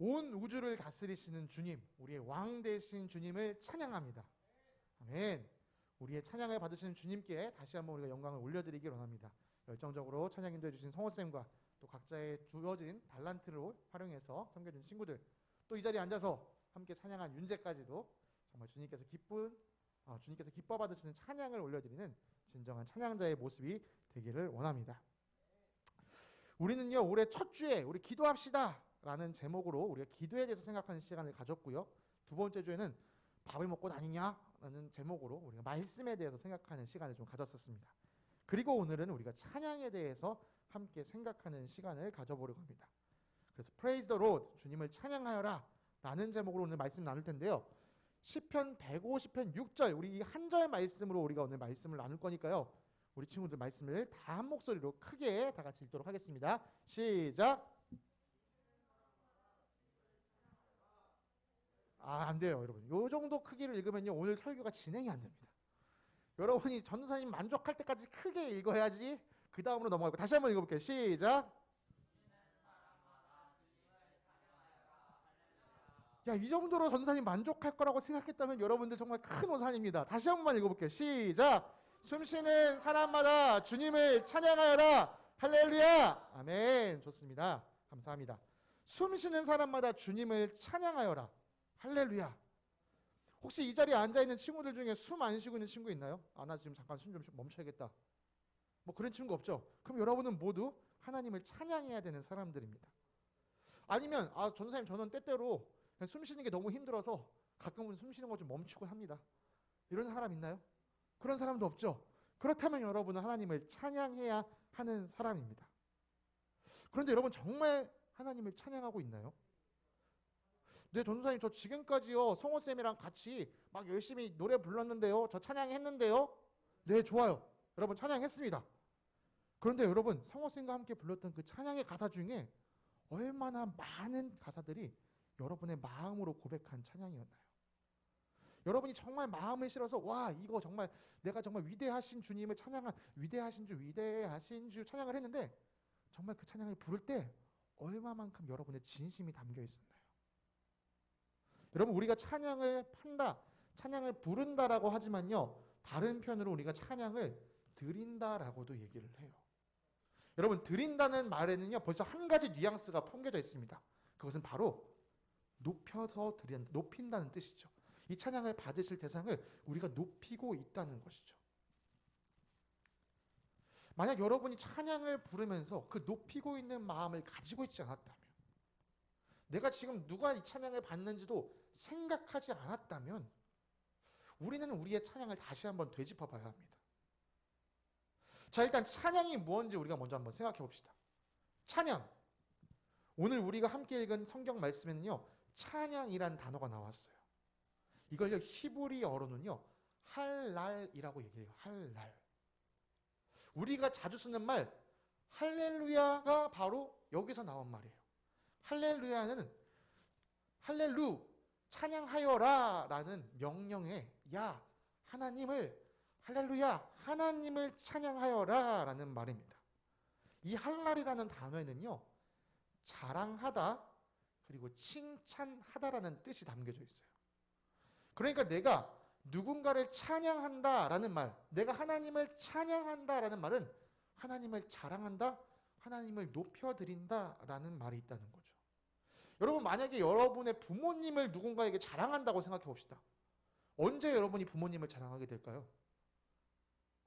온 우주를 다스리시는 주님, 우리의 왕 되신 주님을 찬양합니다. 아멘. 우리의 찬양을 받으시는 주님께 다시 한번 우리가 영광을 올려드리기 원합니다. 열정적으로 찬양 인도해 주신 성호쌤과 또 각자의 주어진 달란트로 활용해서 섬겨준 친구들, 또 이 자리에 앉아서 함께 찬양한 윤재까지도 정말 주님께서 기뻐 받으시는 찬양을 올려드리는 진정한 찬양자의 모습이 되기를 원합니다. 우리는요, 올해 첫 주에 우리 기도합시다 라는 제목으로 우리가 기도에 대해서 생각하는 시간을 가졌고요. 두 번째 주에는 밥을 먹고 다니냐 라는 제목으로 우리가 말씀에 대해서 생각하는 시간을 좀 가졌었습니다. 그리고 오늘은 우리가 찬양에 대해서 함께 생각하는 시간을 가져보려고 합니다. 그래서 Praise the Lord, 주님을 찬양하여라 라는 제목으로 오늘 말씀 나눌 텐데요. 시편 150편 6절, 우리 이 한 절 말씀으로 우리가 오늘 말씀을 나눌 거니까요. 우리 친구들 말씀을 다 한 목소리로 크게 다 같이 읽도록 하겠습니다. 시작! 안 돼요, 여러분. 요 정도 크기로 읽으면요, 오늘 설교가 진행이 안 됩니다. 여러분이 전도사님 만족할 때까지 크게 읽어야지 그 다음으로 넘어가고, 다시 한번 읽어볼게요. 시작! 야, 이 정도로 전도사님 만족할 거라고 생각했다면 여러분들 정말 큰 오산입니다. 다시 한 번만 읽어볼게요. 시작! 숨쉬는 사람마다 주님을 찬양하여라. 할렐루야. 아멘. 좋습니다. 감사합니다. 숨쉬는 사람마다 주님을 찬양하여라. 할렐루야. 혹시 이 자리에 앉아있는 친구들 중에 숨 안 쉬고 있는 친구 있나요? 나 지금 잠깐 숨 좀 멈춰야겠다. 뭐 그런 친구 없죠? 그럼 여러분은 모두 하나님을 찬양해야 되는 사람들입니다. 아니면 전도사님 저는 때때로 숨 쉬는 게 너무 힘들어서 가끔은 숨 쉬는 거 좀 멈추곤 합니다. 이런 사람 있나요? 그런 사람도 없죠. 그렇다면 여러분은 하나님을 찬양해야 하는 사람입니다. 그런데 여러분 정말 하나님을 찬양하고 있나요? 네, 전도사님 저 지금까지요 성호쌤이랑 같이 막 열심히 노래 불렀는데요, 저 찬양했는데요. 네, 좋아요. 여러분 찬양했습니다. 그런데 여러분 성호쌤과 함께 불렀던 그 찬양의 가사 중에 얼마나 많은 가사들이 여러분의 마음으로 고백한 찬양이었나요? 여러분이 정말 마음을 실어서 이거 정말 내가 정말 위대하신 주님을 찬양한 위대하신 주 찬양을 했는데 정말 그 찬양을 부를 때 얼마만큼 여러분의 진심이 담겨 있었나요? 여러분, 우리가 찬양을 판다, 찬양을 부른다라고 하지만요, 다른 편으로 우리가 찬양을 드린다라고도 얘기를 해요. 여러분, 드린다는 말에는요 벌써 한 가지 뉘앙스가 풍겨져 있습니다. 그것은 바로 높인다는 뜻이죠. 이 찬양을 받으실 대상을 우리가 높이고 있다는 것이죠. 만약 여러분이 찬양을 부르면서 그 높이고 있는 마음을 가지고 있지 않았다면, 내가 지금 누가 이 찬양을 받는지도 생각하지 않았다면 우리는 우리의 찬양을 다시 한번 되짚어 봐야 합니다. 자, 일단 찬양이 뭔지 우리가 먼저 한번 생각해 봅시다. 찬양. 오늘 우리가 함께 읽은 성경 말씀에는요, 찬양이란 단어가 나왔어요. 이걸요, 히브리어로는요, 할랄이라고 얘기해요. 할랄. 우리가 자주 쓰는 말, 할렐루야가 바로 여기서 나온 말이에요. 할렐루야는 찬양하여라 라는 명령에 하나님을 할렐루야, 하나님을 찬양하여라 라는 말입니다. 이 할랄이라는 단어에는요, 자랑하다 그리고 칭찬하다라는 뜻이 담겨져 있어요. 그러니까 내가 누군가를 찬양한다라는 말, 내가 하나님을 찬양한다라는 말은 하나님을 자랑한다, 하나님을 높여드린다라는 말이 있다는 거죠. 여러분, 만약에 여러분의 부모님을 누군가에게 자랑한다고 생각해 봅시다. 언제 여러분이 부모님을 자랑하게 될까요?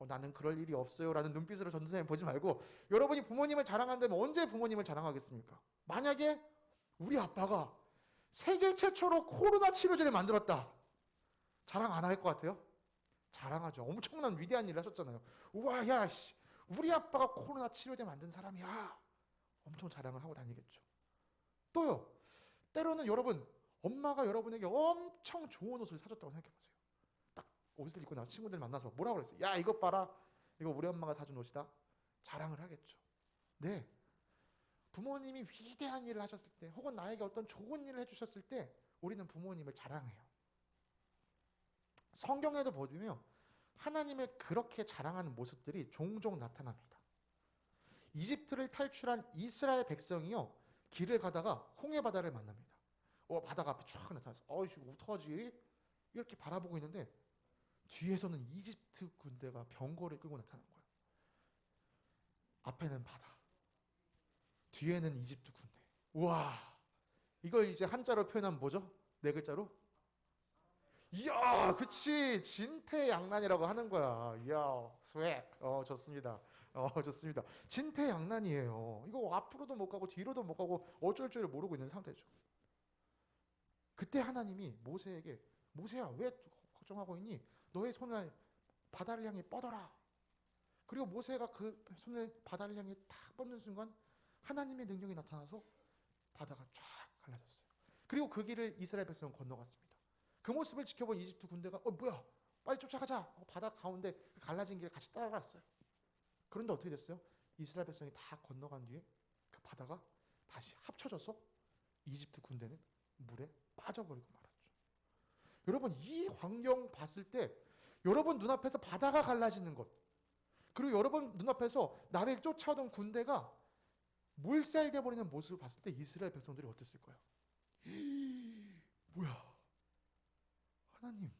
나는 그럴 일이 없어요 라는 눈빛으로 전도사님 보지 말고, 여러분이 부모님을 자랑한다면 언제 부모님을 자랑하겠습니까? 만약에 우리 아빠가 세계 최초로 코로나 치료제를 만들었다. 자랑 안 할 것 같아요? 자랑하죠. 엄청난 위대한 일을 하셨잖아요. 우와, 우리 아빠가 코로나 치료제 만든 사람이야. 엄청 자랑을 하고 다니겠죠. 또요, 때로는 여러분, 엄마가 여러분에게 엄청 좋은 옷을 사줬다고 생각해보세요. 딱 옷을 입고 나서 친구들 만나서 뭐라고 그랬어요? 야, 이것 봐라. 이거 우리 엄마가 사준 옷이다. 자랑을 하겠죠. 네. 부모님이 위대한 일을 하셨을 때, 혹은 나에게 어떤 좋은 일을 해주셨을 때 우리는 부모님을 자랑해요. 성경에도 보면 하나님을 그렇게 자랑하는 모습들이 종종 나타납니다. 이집트를 탈출한 이스라엘 백성이요, 길을 가다가 홍해 바다를 만납니다. 바다가 앞에 쫙 나타났어. 이거 어떡하지? 이렇게 바라보고 있는데 뒤에서는 이집트 군대가 병거를 끌고 나타난 거야. 앞에는 바다, 뒤에는 이집트 군대. 우와, 이걸 이제 한자로 표현하면 뭐죠? 네 글자로? 이야, 그치. 진퇴양난이라고 하는 거야. 이야, 스웩. 좋습니다. 좋습니다. 진퇴양난이에요. 이거 앞으로도 못 가고 뒤로도 못 가고 어쩔 줄 모르고 있는 상태죠. 그때 하나님이 모세에게, 모세야, 왜 걱정하고 있니? 너의 손을 바다를 향해 뻗어라. 그리고 모세가 그 손을 바다를 향해 탁 뻗는 순간 하나님의 능력이 나타나서 바다가 쫙 갈라졌어요. 그리고 그 길을 이스라엘 백성은 건너갔습니다. 그 모습을 지켜본 이집트 군대가 뭐야, 빨리 쫓아가자. 바다 가운데 갈라진 길을 같이 따라갔어요. 그런데 어떻게 됐어요? 이스라엘 백성이 다 건너간 뒤에 그 바다가 다시 합쳐져서 이집트 군대는 물에 빠져버리고 말았죠. 여러분, 이 광경 봤을 때 여러분 눈앞에서 바다가 갈라지는 것, 그리고 여러분 눈앞에서 나를 쫓아오던 군대가 몰살돼 버리는 모습을 봤을 때 이스라엘 백성들이 어땠을 거예요? 뭐야, 하나님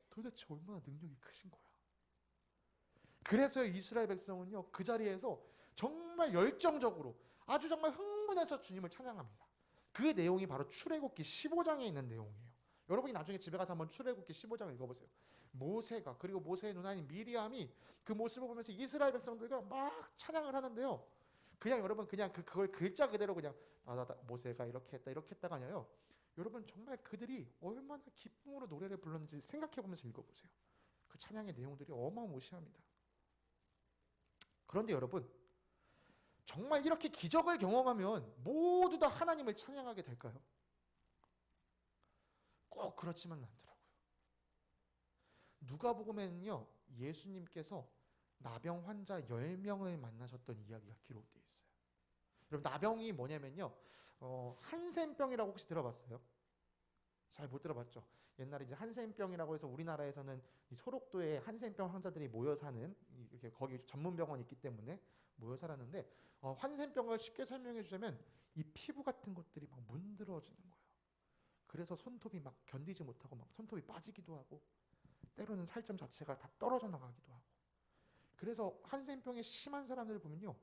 도대체 얼마나 능력이 크신 거야. 그래서 이스라엘 백성은요, 그 자리에서 정말 열정적으로, 아주 정말 흥분해서 주님을 찬양합니다. 그 내용이 바로 출애굽기 15장에 있는 내용이에요. 여러분이 나중에 집에 가서 한번 출애굽기 15장을 읽어보세요. 모세가, 그리고 모세의 누나인 미리암이 그 모습을 보면서 이스라엘 백성들과 막 찬양을 하는데요, 그냥 여러분 그냥 그걸 글자 그대로 그냥 모세가 이렇게 했다가 아니라요, 여러분 정말 그들이 얼마나 기쁨으로 노래를 불렀는지 생각해보면서 읽어보세요. 그 찬양의 내용들이 어마무시합니다. 그런데 여러분, 정말 이렇게 기적을 경험하면 모두 다 하나님을 찬양하게 될까요? 꼭 그렇지만은 않더라고요. 누가복음에는요, 예수님께서 나병 환자 10명을 만나셨던 이야기가 기록되어 있어요. 여러분, 나병이 뭐냐면요, 한센병이라고 혹시 들어봤어요? 잘 못 들어봤죠? 옛날에 이제 한센병이라고 해서 우리나라에서는 이 소록도에 한센병 환자들이 모여 사는, 이렇게 거기 전문 병원이 있기 때문에 모여 살았는데, 한센병을 쉽게 설명해 주자면 이 피부 같은 것들이 막 문드러지는 거예요. 그래서 손톱이 막 견디지 못하고 막 손톱이 빠지기도 하고, 때로는 살점 자체가 다 떨어져 나가기도 하고. 그래서 한센병이 심한 사람들을 보면요,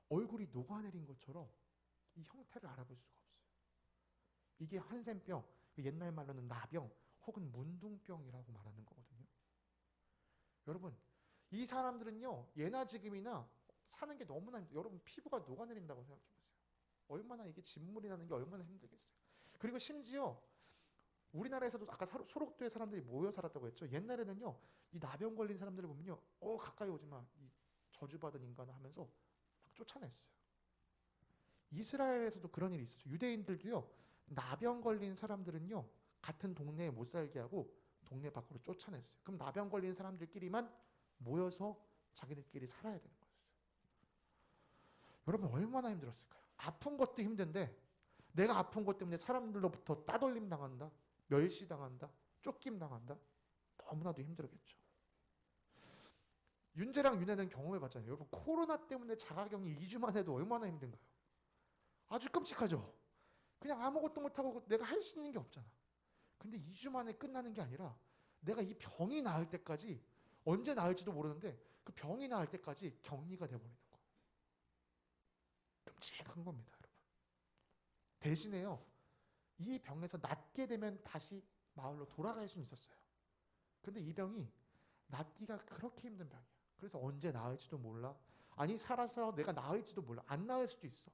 얼굴이 녹아내린 것처럼 이 형태를 알아볼 수가 없어요. 이게 한센병, 옛날 말로는 나병 혹은 문둥병이라고 말하는 거거든요. 여러분, 이 사람들은요, 예나 지금이나 사는 게 너무나 힘들어요. 여러분, 피부가 녹아내린다고 생각해보세요. 얼마나 이게 진물이 나는 게 얼마나 힘들겠어요. 그리고 심지어 우리나라에서도 아까 소록도에 사람들이 모여 살았다고 했죠. 옛날에는요, 이 나병 걸린 사람들을 보면요, 가까이 오지 마, 이 저주받은 인간 하면서 막 쫓아냈어요. 이스라엘에서도 그런 일이 있었어요. 유대인들도요, 나병 걸린 사람들은요, 같은 동네에 못 살게 하고 동네 밖으로 쫓아냈어요. 그럼 나병 걸린 사람들끼리만 모여서 자기들끼리 살아야 되는 거였어요. 여러분, 얼마나 힘들었을까요? 아픈 것도 힘든데 내가 아픈 것 때문에 사람들로부터 따돌림 당한다, 멸시당한다, 쫓김 당한다. 너무나도 힘들었겠죠. 윤재랑 윤혜는 경험해 봤잖아요. 여러분, 코로나 때문에 자가격리 2주만 해도 얼마나 힘든가요? 아주 끔찍하죠. 그냥 아무것도 못하고 내가 할 수 있는 게 없잖아. 근데 2주 만에 끝나는 게 아니라 내가 이 병이 나을 때까지, 언제 나을지도 모르는데 그 병이 나을 때까지 격리가 돼버리는 거예요. 끔찍한 겁니다, 여러분. 대신에요, 이 병에서 낫게 되면 다시 마을로 돌아갈 수는 있었어요. 근데 이 병이 낫기가 그렇게 힘든 병이야. 그래서 언제 나을지도 몰라. 아니, 살아서 내가 나을지도 몰라. 안 나을 수도 있어.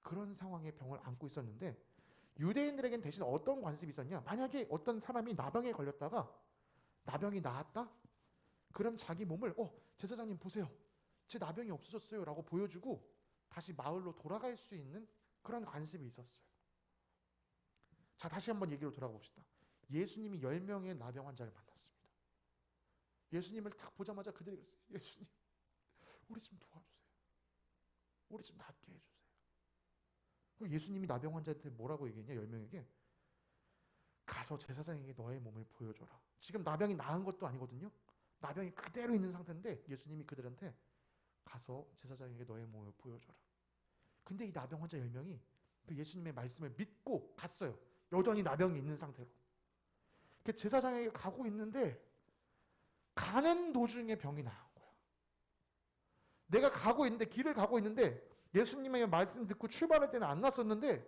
그런 상황에 병을 안고 있었는데, 유대인들에겐 대신 어떤 관습이 있었냐? 만약에 어떤 사람이 나병에 걸렸다가 나병이 나았다? 그럼 자기 몸을 제사장님 보세요, 제 나병이 없어졌어요 라고 보여주고 다시 마을로 돌아갈 수 있는 그런 관습이 있었어요. 자, 다시 한번 얘기로 돌아가 봅시다. 예수님이 10명의 나병 환자를 만났습니다. 예수님을 딱 보자마자 그들이 그랬어요. 예수님, 우리 좀 도와주세요. 우리 좀 낫게 해주세요. 예수님이 나병 환자한테 뭐라고 얘기했냐? 10명에게 가서 제사장에게 너의 몸을 보여줘라. 지금 나병이 나은 것도 아니거든요. 나병이 그대로 있는 상태인데 예수님이 그들한테 가서 제사장에게 너의 몸을 보여줘라. 근데 이 나병 환자 10명이 그 예수님의 말씀을 믿고 갔어요. 여전히 나병이 있는 상태로. 그 제사장에게 가고 있는데 가는 도중에 병이 나은 거야. 내가 가고 있는데, 길을 가고 있는데 예수님의 말씀 듣고 출발할 때는 안 났었는데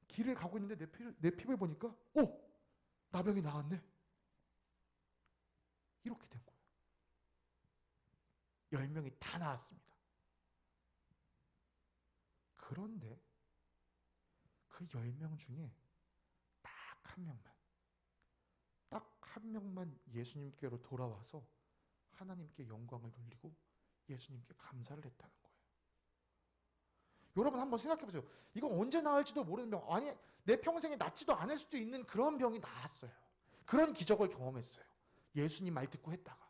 길을 가고 있는데 내 피부에 보니까 나병이 나았네. 이렇게 된 거예요. 10명이 다 나았습니다. 그런데 그 10명 중에 딱 한 명만 예수님께로 돌아와서 하나님께 영광을 돌리고 예수님께 감사를 했다는 거예요. 여러분 한번 생각해 보세요. 이거 언제 나을지도 모르는 병, 아니 내 평생에 낫지도 않을 수도 있는 그런 병이 나았어요. 그런 기적을 경험했어요. 예수님 말 듣고 했다가.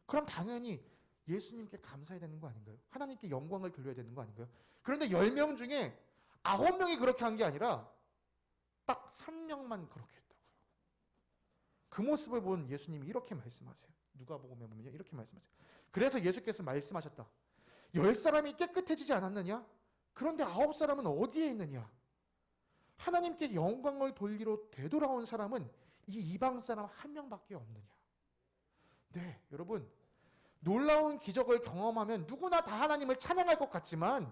그럼 당연히 예수님께 감사해야 되는 거 아닌가요? 하나님께 영광을 돌려야 되는 거 아닌가요? 그런데 10명 중에 9명이 그렇게 한 게 아니라 딱 한 명만 그렇게 했다고요. 그 모습을 본 예수님이 이렇게 말씀하세요. 누가복음에 보면 이렇게 말씀하세요. 그래서 예수께서 말씀하셨다. 10사람이 깨끗해지지 않았느냐? 그런데 9사람은 어디에 있느냐? 하나님께 영광을 돌리러 되돌아온 사람은 이 이방 사람 한 명밖에 없느냐? 네, 여러분, 놀라운 기적을 경험하면 누구나 다 하나님을 찬양할 것 같지만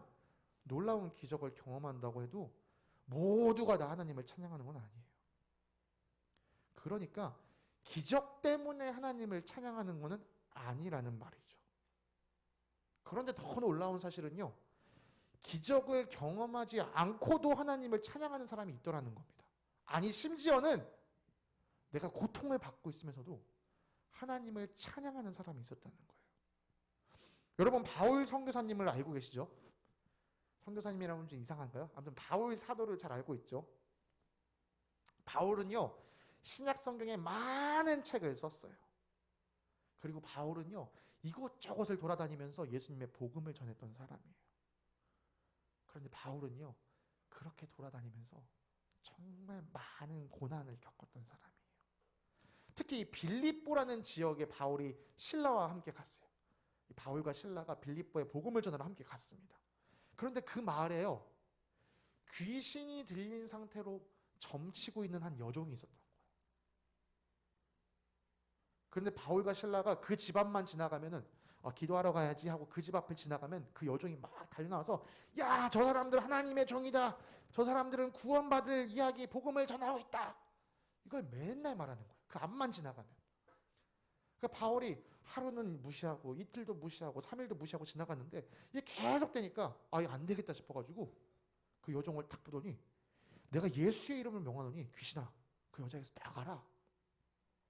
놀라운 기적을 경험한다고 해도 모두가 다 하나님을 찬양하는 건 아니에요. 그러니까 기적 때문에 하나님을 찬양하는 것은 아니라는 말이죠. 그런데 더 놀라운 사실은요, 기적을 경험하지 않고도 하나님을 찬양하는 사람이 있더라는 겁니다. 아니 심지어는 내가 고통을 받고 있으면서도 하나님을 찬양하는 사람이 있었다는 거예요. 여러분 바울 선교사님을 알고 계시죠? 선교사님이라면 좀 이상한가요? 아무튼 바울 사도를 잘 알고 있죠. 바울은요 신약 성경에 많은 책을 썼어요. 그리고 바울은요 이곳저곳을 돌아다니면서 예수님의 복음을 전했던 사람이에요. 그런데 바울은요 그렇게 돌아다니면서 정말 많은 고난을 겪었던 사람이에요. 특히 빌립보라는 지역에 바울이 신라와 함께 갔어요. 바울과 신라가 빌립보에 복음을 전하러 함께 갔습니다. 그런데 그 마을에요 귀신이 들린 상태로 점치고 있는 한 여종이 있었던 거예요. 그런데 바울과 신라가 그 집 앞만 지나가면은 기도하러 가야지 하고 그 집 앞을 지나가면 그 여종이 막 달려나와서 야, 저 사람들 하나님의 종이다. 저 사람들은 구원받을 이야기 복음을 전하고 있다. 이걸 맨날 말하는 거예요. 그 앞만 지나가면. 그러니까 바울이 하루는 무시하고 이틀도 무시하고 3일도 무시하고 지나갔는데 이게 계속 되니까 이거 안 되겠다 싶어가지고 그 여종을 딱 보더니 내가 예수의 이름을 명하노니 귀신아 그 여자에게서 나가라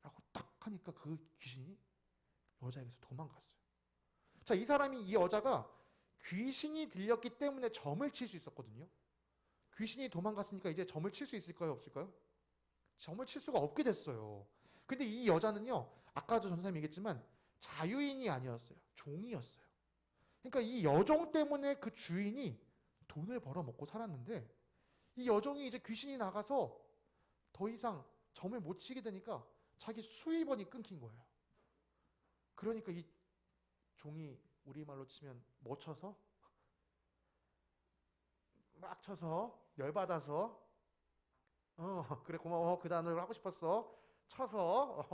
라고 딱 하니까 그 귀신이 여자에게서 도망갔어요. 자, 이 사람이 이 여자가 귀신이 들렸기 때문에 점을 칠 수 있었거든요. 귀신이 도망갔으니까 이제 점을 칠 수 있을까요? 없을까요? 점을 칠 수가 없게 됐어요. 근데 이 여자는요 아까도 전사님이 얘기했지만 자유인이 아니었어요. 종이었어요. 그러니까 이 여종 때문에 그 주인이 돈을 벌어 먹고 살았는데 이 여종이 이제 귀신이 나가서 더 이상 점을 못 치게 되니까 자기 수입원이 끊긴 거예요. 그러니까 이 종이 우리말로 치면 뭐 쳐서? 막 쳐서 열받아서 그래 고마워 그 단어를 하고 싶었어 쳐서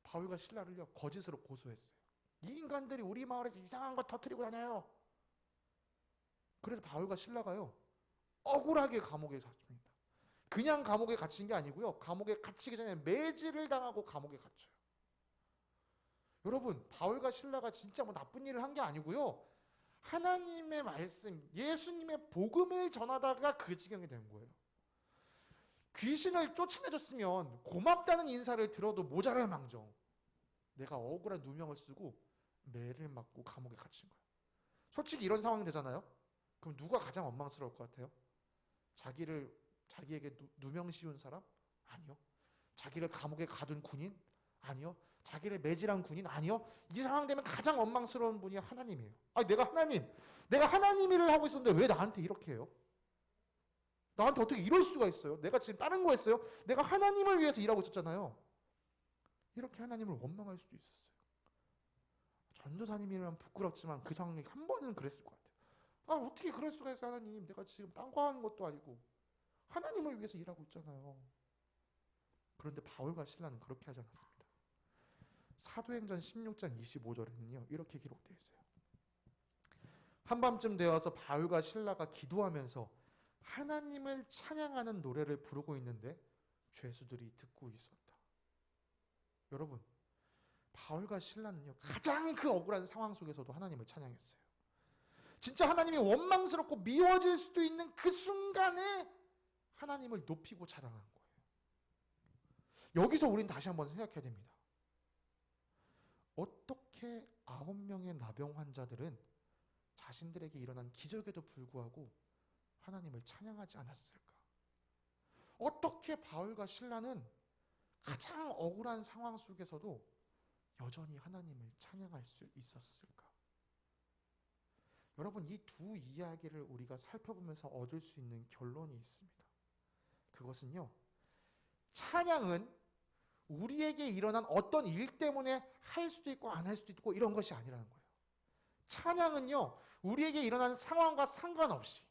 바울과 신라를요 거짓으로 고소했어요. 이 인간들이 우리 마을에서 이상한 거 터뜨리고 다녀요. 그래서 바울과 신라가요 억울하게 감옥에 갇힙니다. 그냥 감옥에 갇힌 게 아니고요 감옥에 갇히기 전에 매질을 당하고 감옥에 갇혀요. 여러분 바울과 신라가 진짜 뭐 나쁜 일을 한 게 아니고요 하나님의 말씀 예수님의 복음을 전하다가 그 지경이 된 거예요. 귀신을 쫓아내줬으면 고맙다는 인사를 들어도 모자랄 망정 내가 억울한 누명을 쓰고 매를 맞고 감옥에 갇힌 거예요. 솔직히 이런 상황이 되잖아요. 그럼 누가 가장 원망스러울 것 같아요? 자기에게 누명 씌운 사람? 아니요. 자기를 감옥에 가둔 군인? 아니요. 자기를 매질한 군인? 아니요. 이 상황 되면 가장 원망스러운 분이 하나님이에요. 내가 하나님 일을 하고 있었는데 왜 나한테 이렇게 해요? 나한테 어떻게 이럴 수가 있어요? 내가 지금 다른 거 했어요? 내가 하나님을 위해서 일하고 있었잖아요. 이렇게 하나님을 원망할 수도 있었어요. 전도사님이라면 부끄럽지만 그 상황이 한 번은 그랬을 것 같아요. 아, 어떻게 그럴 수가 있어, 하나님. 내가 지금 딴 거 하는 것도 아니고 하나님을 위해서 일하고 있잖아요. 그런데 바울과 실라는 그렇게 하지 않았습니다. 사도행전 16장 25절에는요 이렇게 기록되어 있어요. 한밤쯤 되어서 바울과 실라가 기도하면서 하나님을 찬양하는 노래를 부르고 있는데 죄수들이 듣고 있었다. 여러분, 바울과 실라는요 가장 그 억울한 상황 속에서도 하나님을 찬양했어요. 진짜 하나님이 원망스럽고 미워질 수도 있는 그 순간에 하나님을 높이고 자랑한 거예요. 여기서 우린 다시 한번 생각해야 됩니다. 어떻게 9명의 나병 환자들은 자신들에게 일어난 기적에도 불구하고 하나님을 찬양하지 않았을까? 어떻게 바울과 실라는 가장 억울한 상황 속에서도 여전히 하나님을 찬양할 수 있었을까? 여러분, 이 두 이야기를 우리가 살펴보면서 얻을 수 있는 결론이 있습니다. 그것은요, 찬양은 우리에게 일어난 어떤 일 때문에 할 수도 있고 안 할 수도 있고 이런 것이 아니라는 거예요. 찬양은요, 우리에게 일어난 상황과 상관없이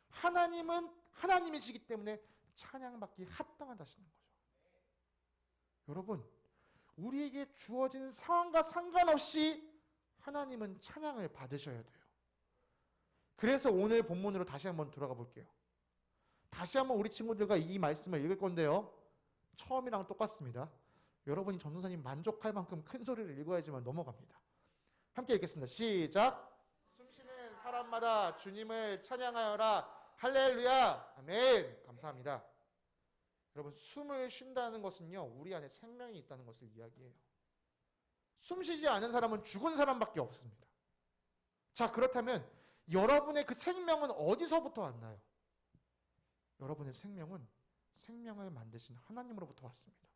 하나님은 하나님이시기 때문에 찬양받기 합당하다시는 거죠. 여러분, 우리에게 주어진 상황과 상관없이 하나님은 찬양을 받으셔야 돼요. 그래서 오늘 본문으로 다시 한번 돌아가 볼게요. 다시 한번 우리 친구들과 이 말씀을 읽을 건데요. 처음이랑 똑같습니다. 여러분이 전도사님 만족할 만큼 큰 소리를 읽어야지만 넘어갑니다. 함께 읽겠습니다. 시작. 숨쉬는 사람마다 주님을 찬양하여라. 할렐루야. 아멘. 감사합니다. 여러분, 숨을 쉰다는 것은요, 우리 안에 생명이 있다는 것을 이야기해요. 숨 쉬지 않은 사람은 죽은 사람밖에 없습니다. 자, 그렇다면 여러분의 그 생명은 어디서부터 왔나요? 여러분의 생명은 생명을 만드신 하나님으로부터 왔습니다.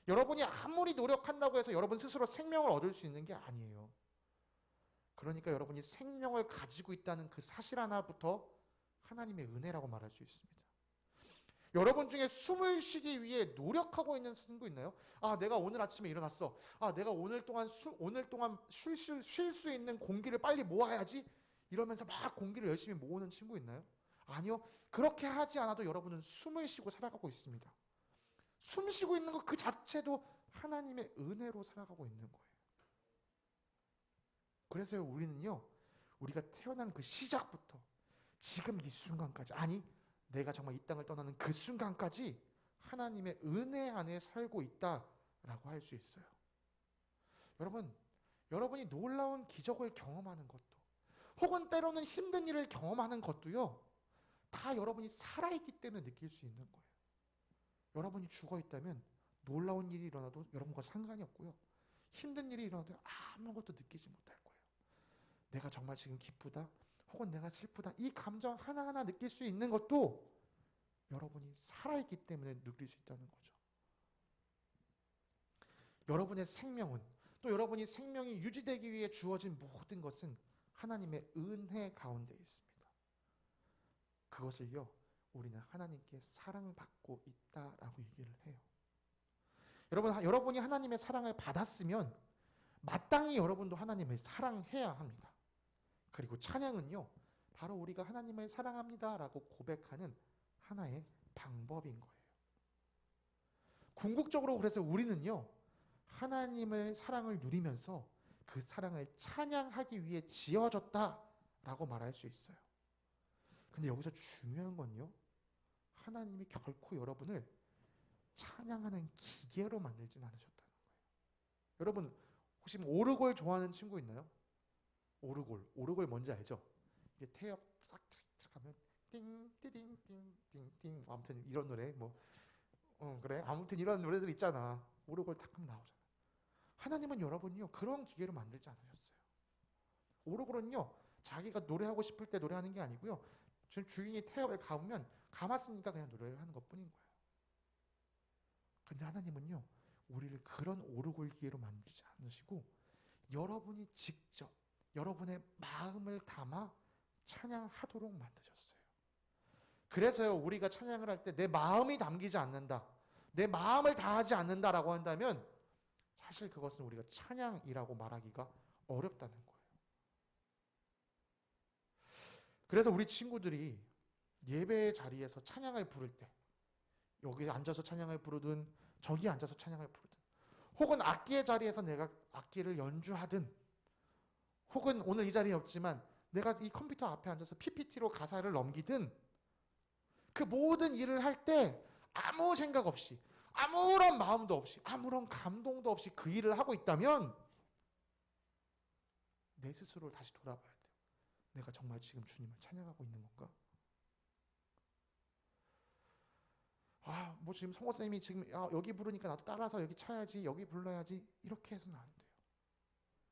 여러분이 아무리 노력한다고 해서 여러분 스스로 생명을 얻을 수 있는 게 아니에요. 그러니까 여러분이 생명을 가지고 있다는 그 사실 하나부터 하나님의 은혜라고 말할 수 있습니다. 여러분 중에 숨을 쉬기 위해 노력하고 있는 친구 있나요? 아, 내가 오늘 아침에 일어났어. 아, 내가 오늘 동안 쉴 수 있는 공기를 빨리 모아야지. 이러면서 막 공기를 열심히 모으는 친구 있나요? 아니요. 그렇게 하지 않아도 여러분은 숨을 쉬고 살아가고 있습니다. 숨 쉬고 있는 것 그 자체도 하나님의 은혜로 살아가고 있는 거예요. 그래서 우리는요, 우리가 태어난 그 시작부터 지금 이 순간까지, 아니 내가 정말 이 땅을 떠나는 그 순간까지 하나님의 은혜 안에 살고 있다라고 할 수 있어요. 여러분이 놀라운 기적을 경험하는 것도, 혹은 때로는 힘든 일을 경험하는 것도요, 다 여러분이 살아있기 때문에 느낄 수 있는 거예요. 여러분이 죽어있다면 놀라운 일이 일어나도 여러분과 상관이 없고요, 힘든 일이 일어나도 아무것도 느끼지 못할 거예요. 내가 정말 지금 기쁘다, 혹은 내가 슬프다, 이 감정 하나하나 느낄 수 있는 것도 여러분이 살아있기 때문에 느낄 수 있다는 거죠. 여러분의 생명은, 또 여러분이 생명이 유지되기 위해 주어진 모든 것은 하나님의 은혜 가운데 있습니다. 그것을요, 우리는 하나님께 사랑받고 있다라고 얘기를 해요. 여러분이 하나님의 사랑을 받았으면 마땅히 여러분도 하나님을 사랑해야 합니다. 그리고 찬양은요, 바로 우리가 하나님을 사랑합니다라고 고백하는 하나의 방법인 거예요. 궁극적으로 그래서 우리는요, 하나님의 사랑을 누리면서 그 사랑을 찬양하기 위해 지어졌다라고 말할 수 있어요. 근데 여기서 중요한 건요, 하나님이 결코 여러분을 찬양하는 기계로 만들진 않으셨다는 거예요. 여러분 혹시 오르골 좋아하는 친구 있나요? 오르골 뭔지 알죠? 이게 태엽 쫙쫙 하면 띵띠딩띵띵띵, 아무튼 이런 노래 그래, 아무튼 이런 노래들 있잖아. 오르골 탁 하면 나오잖아. 하나님은 여러분이요, 그런 기계로 만들지 않으셨어요. 오르골은요, 자기가 노래하고 싶을 때 노래하는 게 아니고요, 주인이 태엽을 감으면 감았으니까 그냥 노래를 하는 것뿐인 거예요. 근데 하나님은요, 우리를 그런 오르골 기계로 만들지 않으시고 여러분이 직접 여러분의 마음을 담아 찬양하도록 만드셨어요. 그래서요, 우리가 찬양을 할 때 내 마음이 담기지 않는다, 내 마음을 다하지 않는다라고 한다면 사실 그것은 우리가 찬양이라고 말하기가 어렵다는 거예요. 그래서 우리 친구들이 예배 자리에서 찬양을 부를 때 여기 앉아서 찬양을 부르든 저기 앉아서 찬양을 부르든 혹은 악기의 자리에서 내가 악기를 연주하든 혹은 오늘 이 자리에 없지만 내가 이 컴퓨터 앞에 앉아서 PPT로 가사를 넘기든 그 모든 일을 할 때 아무 생각 없이 아무런 마음도 없이 아무런 감동도 없이 그 일을 하고 있다면 내 스스로를 다시 돌아봐야 돼요. 내가 정말 지금 주님을 찬양하고 있는 건가? 뭐 지금 성호쌤이 지금 여기 부르니까 나도 따라서 여기 쳐야지, 여기 불러야지 이렇게 해서는 안 돼요.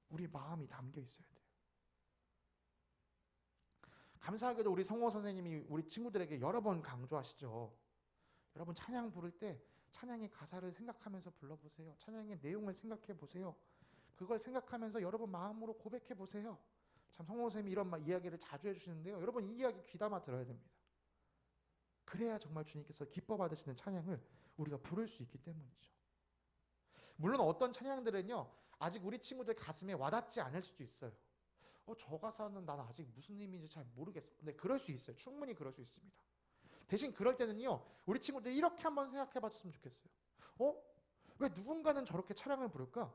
우리 마음이 담겨 있어야 돼요. 감사하게도 우리 성호 선생님이 우리 친구들에게 여러 번 강조하시죠. 여러분 찬양 부를 때 찬양의 가사를 생각하면서 불러보세요. 찬양의 내용을 생각해 보세요. 그걸 생각하면서 여러분 마음으로 고백해 보세요. 참 성호 선생님이 이런 이야기를 자주 해주시는데요. 여러분 이 이야기 귀담아 들어야 됩니다. 그래야 정말 주님께서 기뻐 받으시는 찬양을 우리가 부를 수 있기 때문이죠. 물론 어떤 찬양들은요 아직 우리 친구들 가슴에 와닿지 않을 수도 있어요. 저 가사는 난 아직 무슨 의미인지 잘 모르겠어. 근데 그럴 수 있어요. 충분히 그럴 수 있습니다. 대신 그럴 때는요 우리 친구들이 이렇게 한번 생각해 봤으면 좋겠어요. 왜 누군가는 저렇게 찬양을 부를까?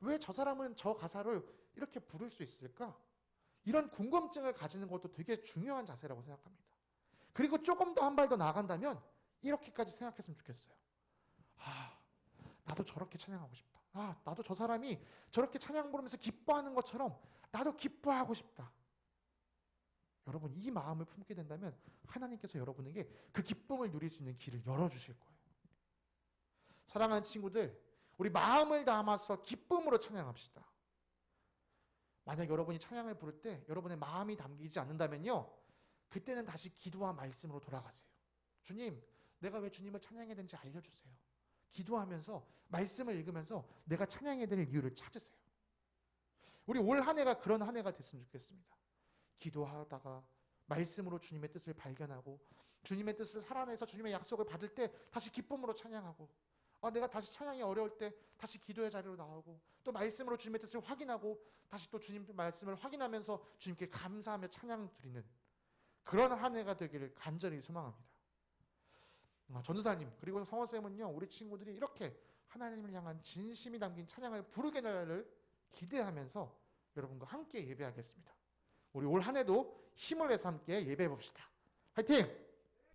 왜 저 사람은 저 가사를 이렇게 부를 수 있을까? 이런 궁금증을 가지는 것도 되게 중요한 자세라고 생각합니다. 그리고 조금 더 한 발 더 나아간다면 이렇게까지 생각했으면 좋겠어요. 나도 저렇게 찬양하고 싶다. 나도 저 사람이 저렇게 찬양 부르면서 기뻐하는 것처럼 나도 기뻐하고 싶다. 여러분 이 마음을 품게 된다면 하나님께서 여러분에게 그 기쁨을 누릴 수 있는 길을 열어주실 거예요. 사랑하는 친구들, 우리 마음을 담아서 기쁨으로 찬양합시다. 만약 여러분이 찬양을 부를 때 여러분의 마음이 담기지 않는다면요 그때는 다시 기도와 말씀으로 돌아가세요. 주님, 내가 왜 주님을 찬양해야 되는지 알려주세요. 기도하면서 말씀을 읽으면서 내가 찬양해야 될 이유를 찾으세요. 우리 올 한 해가 그런 한 해가 됐으면 좋겠습니다. 기도하다가 말씀으로 주님의 뜻을 발견하고 주님의 뜻을 살아내서 주님의 약속을 받을 때 다시 기쁨으로 찬양하고 내가 다시 찬양이 어려울 때 다시 기도의 자리로 나오고 또 말씀으로 주님의 뜻을 확인하고 다시 또 주님의 말씀을 확인하면서 주님께 감사하며 찬양 드리는 그런 한 해가 되기를 간절히 소망합니다. 전도사님 그리고 성호쌤은요 우리 친구들이 이렇게 하나님을 향한 진심이 담긴 찬양을 부르게 날을 기대하면서 여러분과 함께 예배하겠습니다. 우리 올 한 해도 힘을 내서 함께 예배해 봅시다. 화이팅!